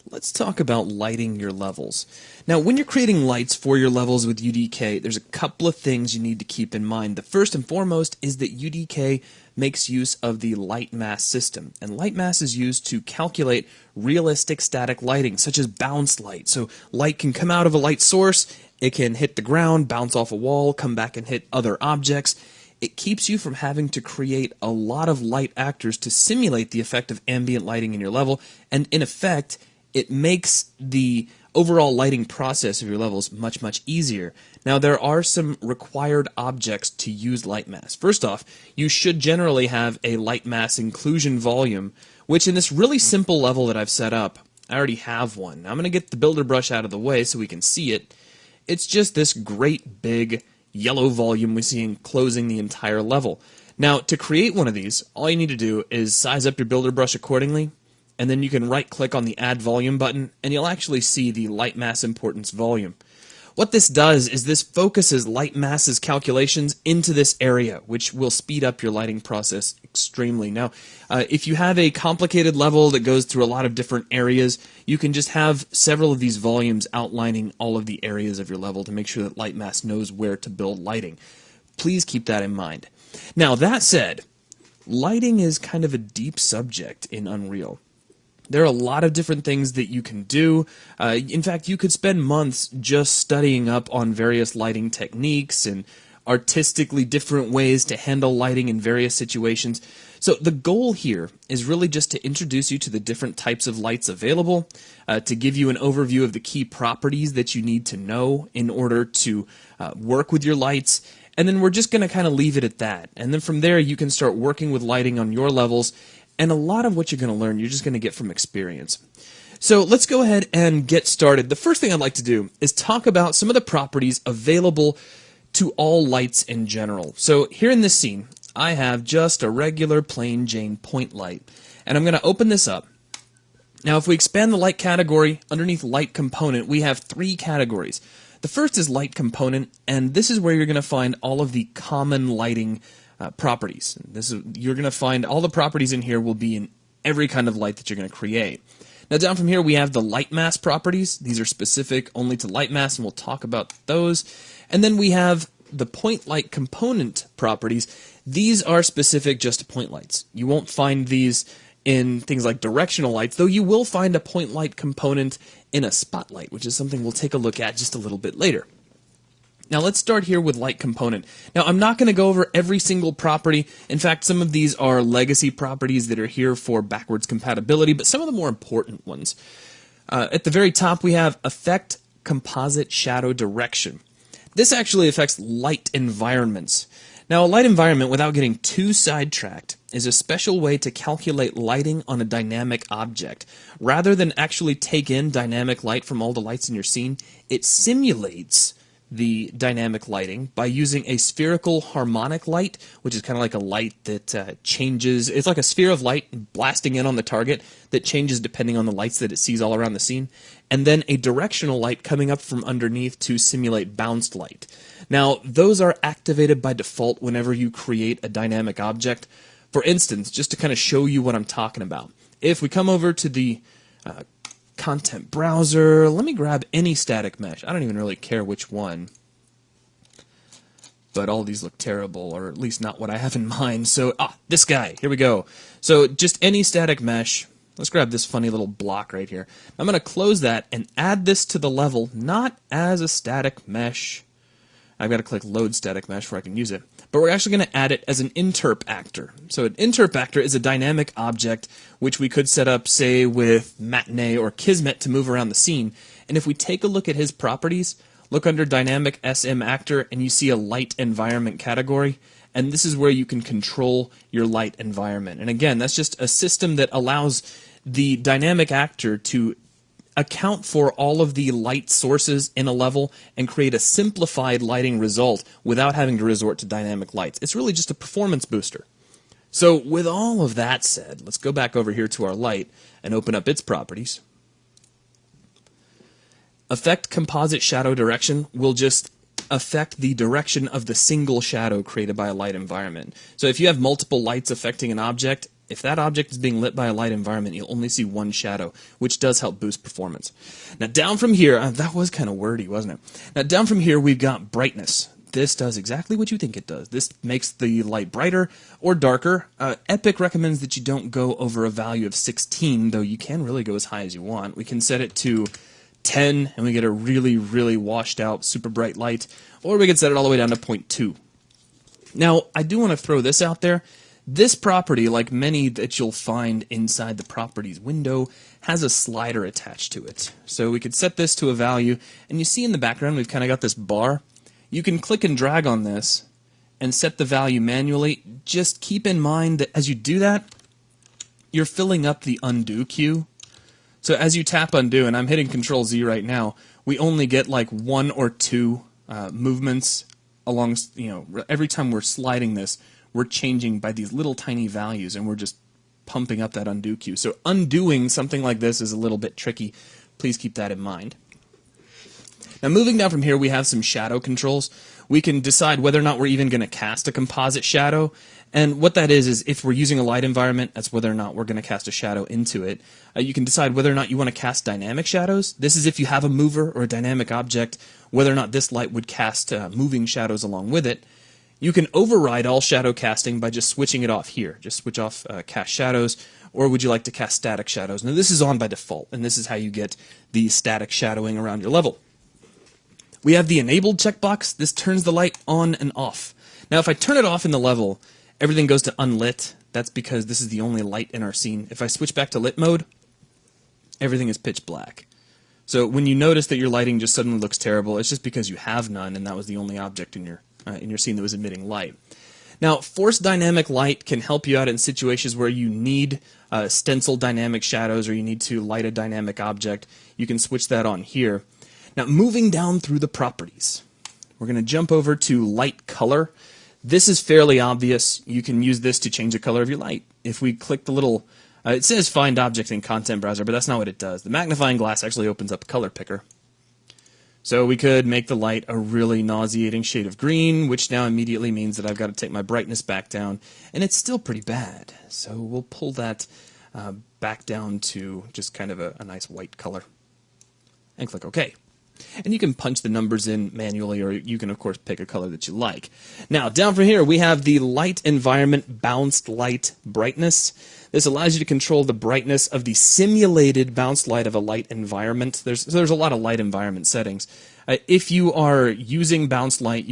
Let's talk about lighting your levels. Now, when you're creating lights for your levels with UDK, there's a couple of things you need to keep in mind. The first and foremost is that UDK makes use of the light mass system, and light mass is used to calculate realistic static lighting, such as bounce light. So light can come out of a light source, it can hit the ground, bounce off a wall, come back and hit other objects. It keeps you from having to create a lot of light actors to simulate the effect of ambient lighting in your level, and in effect, it makes the overall lighting process of your levels much, much easier. Now, there are some required objects to use light mass. First off, you should generally have a light mass inclusion volume, which in this really simple level that I've set up, I already have one. I'm going to get the builder brush out of the way so we can see it. It's just this great big yellow volume we see enclosing the entire level. Now, to create one of these, all you need to do is size up your builder brush accordingly, and then you can right-click on the Add Volume button, and you'll actually see the Light Mass Importance volume. What this does is this focuses light masses calculations into this area, which will speed up your lighting process extremely. Now, if you have a complicated level that goes through a lot of different areas, you can just have several of these volumes outlining all of the areas of your level to make sure that light mass knows where to build lighting. Please keep that in mind. Now, that said, lighting is kind of a deep subject in Unreal. There are a lot of different things that you can do. In fact, you could spend months just studying up on various lighting techniques and artistically different ways to handle lighting in various situations. So the goal here is really just to introduce you to the different types of lights available, to give you an overview of the key properties that you need to know in order to work with your lights. And then we're just going to kind of leave it at that. And then from there, you can start working with lighting on your levels. And a lot of what you're going to learn, you're just going to get from experience. So let's go ahead and get started. The first thing I'd like to do is talk about some of the properties available to all lights in general. So here in this scene, I have just a regular plain Jane point light. And I'm going to open this up. Now, if we expand the light category, underneath light component, we have three categories. The first is light component, and this is where you're going to find all of the common lighting properties. You're going to find all the properties in here will be in every kind of light that you're going to create. Now down from here we have the light mass properties. These are specific only to light mass, and we'll talk about those. And then we have the point light component properties. These are specific just to point lights. You won't find these in things like directional lights, though you will find a point light component in a spotlight, which is something we'll take a look at just a little bit later. Now let's start here with light component. Now I'm not going to go over every single property. In fact, some of these are legacy properties that are here for backwards compatibility, but some of the more important ones. At the very top we have Affect Composite Shadow Direction. This actually affects light environments. Now a light environment, without getting too sidetracked, is a special way to calculate lighting on a dynamic object. Rather than actually take in dynamic light from all the lights in your scene, it simulates the dynamic lighting by using a spherical harmonic light, which is kind of like a light that changes. It's like a sphere of light blasting in on the target that changes depending on the lights that it sees all around the scene, and then a directional light coming up from underneath to simulate bounced light. Now, those are activated by default whenever you create a dynamic object. For instance, just to kind of show you what I'm talking about, if we come over to the content browser, let me grab any static mesh. I don't even really care which one, but all these look terrible, or at least not what I have in mind. So, this guy, here we go. So just any static mesh. Let's grab this funny little block right here. I'm going to close that and add this to the level, not as a static mesh. I've got to click load static mesh before I can use it. But we're actually going to add it as an interp actor. So an interp actor is a dynamic object which we could set up, say, with Matinee or Kismet to move around the scene. And if we take a look at his properties, look under dynamic SM actor, and you see a light environment category. And this is where you can control your light environment. And again, that's just a system that allows the dynamic actor to account for all of the light sources in a level and create a simplified lighting result without having to resort to dynamic lights. It's really just a performance booster. So with all of that said, let's go back over here to our light and open up its properties. Affect Composite Shadow Direction will just affect the direction of the single shadow created by a light environment. So if you have multiple lights affecting an object, if that object is being lit by a light environment, you'll only see one shadow, which does help boost performance. Now down from here, that was kind of wordy, wasn't it? Now down from here, we've got brightness. This does exactly what you think it does. This makes the light brighter or darker. Epic recommends that you don't go over a value of 16, though you can really go as high as you want. We can set it to 10, and we get a really, really washed out, super bright light, or we can set it all the way down to 0.2. Now, I do want to throw this out there. This property, like many that you'll find inside the properties window, has a slider attached to it. So we could set this to a value, and you see in the background we've kind of got this bar. You can click and drag on this and set the value manually. Just keep in mind that as you do that, you're filling up the undo queue. So as you tap undo, and I'm hitting Control Z right now, we only get like 1 or 2 movements along, every time we're sliding this, we're changing by these little tiny values, and we're just pumping up that undo queue. So undoing something like this is a little bit tricky. Please keep that in mind. Now moving down from here, we have some shadow controls. We can decide whether or not we're even going to cast a composite shadow. And what that is if we're using a light environment, that's whether or not we're going to cast a shadow into it. You can decide whether or not you want to cast dynamic shadows. This is if you have a mover or a dynamic object, whether or not this light would cast moving shadows along with it. You can override all shadow casting by just switching it off here. Just switch off cast shadows, or would you like to cast static shadows? Now this is on by default, and this is how you get the static shadowing around your level. We have the enabled checkbox. This turns the light on and off. Now if I turn it off in the level, everything goes to unlit. That's because this is the only light in our scene. If I switch back to lit mode, everything is pitch black. So when you notice that your lighting just suddenly looks terrible, it's just because you have none, and that was the only object in your scene that was emitting light. Now, force dynamic light can help you out in situations where you need stencil dynamic shadows, or you need to light a dynamic object. You can switch that on here. Now, moving down through the properties, we're going to jump over to light color. This is fairly obvious. You can use this to change the color of your light. If we click the little, it says find object in content browser, but that's not what it does. The magnifying glass actually opens up color picker. So we could make the light a really nauseating shade of green, which now immediately means that I've got to take my brightness back down, and it's still pretty bad. So we'll pull that back down to just kind of a nice white color, and click OK. And you can punch the numbers in manually, or you can, of course, pick a color that you like. Now, down from here, we have the light environment bounced light brightness. This allows you to control the brightness of the simulated bounced light of a light environment. There's a lot of light environment settings. If you are using bounced light,